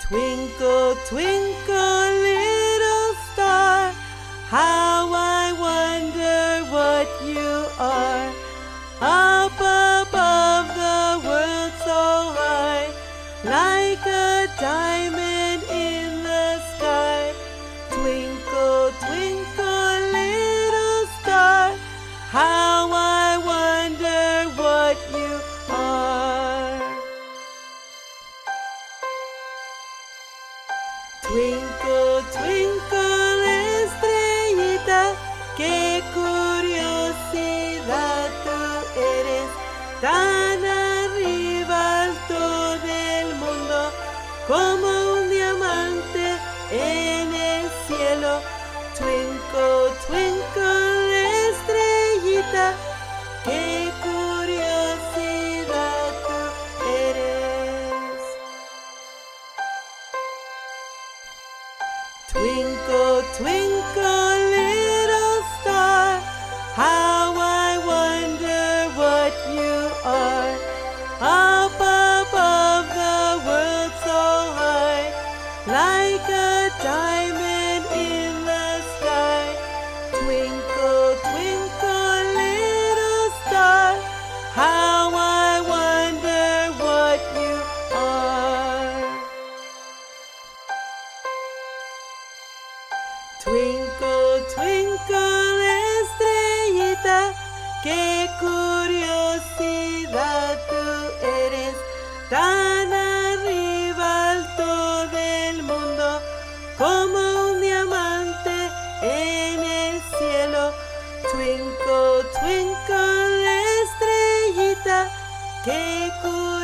Twinkle, twinkle, little star, how I wonder what you are. Up above the world so high, like a diamond in the sky. Twinkle, twinkle, little star, how I wonder what you are. Twinkle, twinkle, estrellita, qué curiosidad tú eres, tan arriba alto del mundo, como un diamante en el cielo. Twinkle, twinkle, estrellita, qué curiosidad tú eres. Twinkle, twinkle, little star, how I wonder what you are. Up above the world so high, like a diamond in the sky. Twinkle, twinkle, little star, how I wonder what you are. Twinkle, twinkle, estrellita, qué curiosidad tú eres, tan arriba alto del mundo, como un diamante en el cielo. Twinkle, twinkle, estrellita, qué curiosidad.